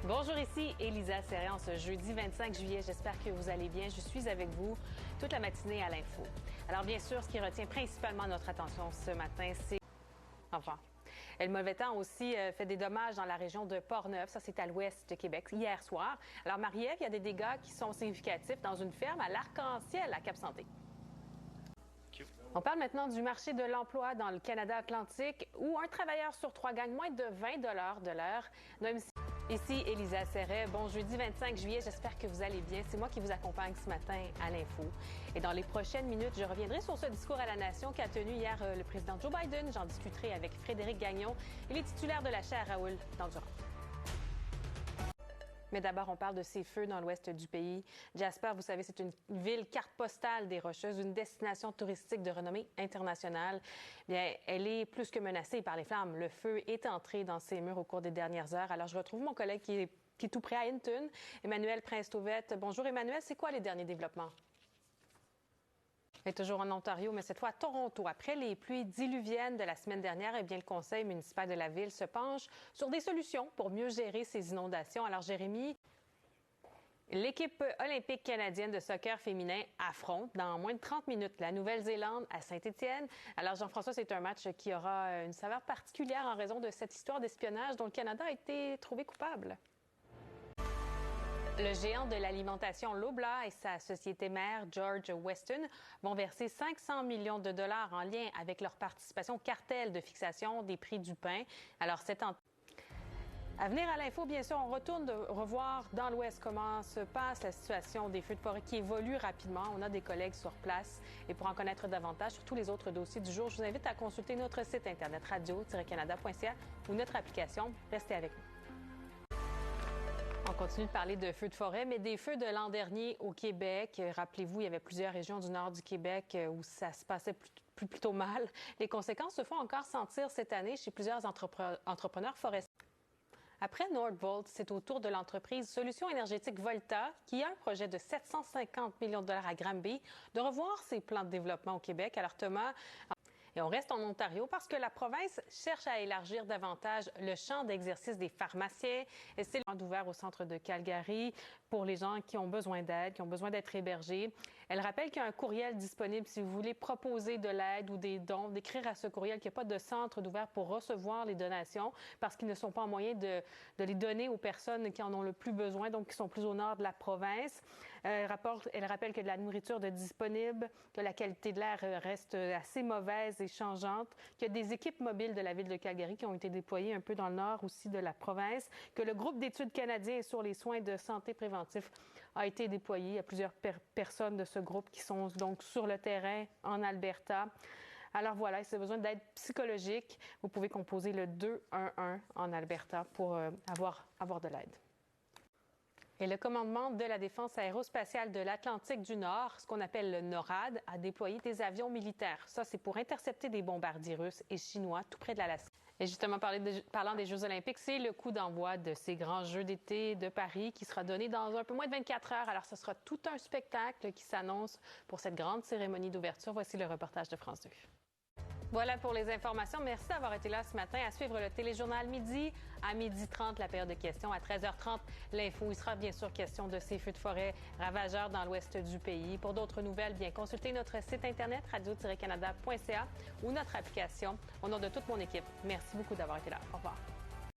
Bonjour, ici Élisa Serré en ce jeudi 25 juillet. J'espère que vous allez bien. Je suis avec vous toute la matinée à l'info. Alors bien sûr, ce qui retient principalement notre attention ce matin, c'est... Enfin, le mauvais temps aussi fait des dommages dans la région de Portneuf. Ça, c'est à l'ouest de Québec, hier soir. Alors, Marie-Ève, il y a des dégâts qui sont significatifs dans une ferme à l'Arc-en-Ciel à Cap-Santé. On parle maintenant du marché de l'emploi dans le Canada Atlantique où un travailleur sur 3 gagne moins de 20 $ de l'heure. Ici Élisa Serret. Bon jeudi 25 juillet, j'espère que vous allez bien. C'est moi qui vous accompagne ce matin à l'info. Et dans les prochaines minutes, je reviendrai sur ce discours à la nation qu'a tenu hier le président Joe Biden. J'en discuterai avec Frédéric Gagnon. Il est titulaire de la chaire Raoul Dandurand. Mais d'abord, on parle de ces feux dans l'ouest du pays. Jasper, vous savez, c'est une ville carte postale des Rocheuses, une destination touristique de renommée internationale. Bien, elle est plus que menacée par les flammes. Le feu est entré dans ses murs au cours des dernières heures. Alors, je retrouve mon collègue qui est tout près à Hinton, Emmanuel Prince-Tauvette. Bonjour, Emmanuel. C'est quoi les derniers développements? Et toujours en Ontario, mais cette fois à Toronto. Après les pluies diluviennes de la semaine dernière, eh bien, le conseil municipal de la ville se penche sur des solutions pour mieux gérer ces inondations. Alors, Jérémy, l'équipe olympique canadienne de soccer féminin affronte dans moins de 30 minutes la Nouvelle-Zélande à Saint-Étienne. Alors, Jean-François, c'est un match qui aura une saveur particulière en raison de cette histoire d'espionnage dont le Canada a été trouvé coupable. Le géant de l'alimentation Loblaw et sa société mère George Weston vont verser 500 millions de dollars en lien avec leur participation au cartel de fixation des prix du pain. Alors, à venir à l'info, bien sûr, on retourne de revoir dans l'Ouest comment se passe la situation des feux de forêt qui évolue rapidement. On a des collègues sur place. Et pour en connaître davantage sur tous les autres dossiers du jour, je vous invite à consulter notre site internet radio-canada.ca ou notre application. Restez avec nous. On continue de parler de feux de forêt, mais des feux de l'an dernier au Québec. Rappelez-vous, il y avait plusieurs régions du nord du Québec où ça se passait plutôt mal. Les conséquences se font encore sentir cette année chez plusieurs entrepreneurs forestiers. Après Nordvolt, c'est au tour de l'entreprise Solutions énergétiques Volta, qui a un projet de 750 millions de dollars à Granby, de revoir ses plans de développement au Québec. Alors Thomas... Et on reste en Ontario parce que la province cherche à élargir davantage le champ d'exercice des pharmaciens. Et c'est ouvert au centre de Calgary pour les gens qui ont besoin d'aide, qui ont besoin d'être hébergés. Elle rappelle qu'il y a un courriel disponible si vous voulez proposer de l'aide ou des dons, d'écrire à ce courriel qu'il n'y a pas de centre d'ouvert pour recevoir les donations parce qu'ils ne sont pas en moyen de les donner aux personnes qui en ont le plus besoin, donc qui sont plus au nord de la province. Elle rappelle que de la nourriture est disponible, que la qualité de l'air reste assez mauvaise et changeante, qu'il y a des équipes mobiles de la ville de Calgary qui ont été déployées un peu dans le nord aussi de la province, que le groupe d'études canadien sur les soins de santé préventifs a été déployé. Il y a plusieurs personnes de ce groupe qui sont donc sur le terrain en Alberta. Alors voilà, si vous avez besoin d'aide psychologique, vous pouvez composer le 211 en Alberta pour avoir de l'aide. Et le commandement de la défense aérospatiale de l'Atlantique du Nord, ce qu'on appelle le NORAD, a déployé des avions militaires. Ça, c'est pour intercepter des bombardiers russes et chinois tout près de l'Alaska. Et justement, parlant des Jeux olympiques, c'est le coup d'envoi de ces grands Jeux d'été de Paris qui sera donné dans un peu moins de 24 heures. Alors, ce sera tout un spectacle qui s'annonce pour cette grande cérémonie d'ouverture. Voici le reportage de France 2. Voilà pour les informations. Merci d'avoir été là ce matin. À suivre le téléjournal midi. À 12h30, la période de questions. À 13h30, l'info. Il sera bien sûr question de ces feux de forêt ravageurs dans l'ouest du pays. Pour d'autres nouvelles, bien consultez notre site internet radio-canada.ca ou notre application. Au nom de toute mon équipe, merci beaucoup d'avoir été là. Au revoir.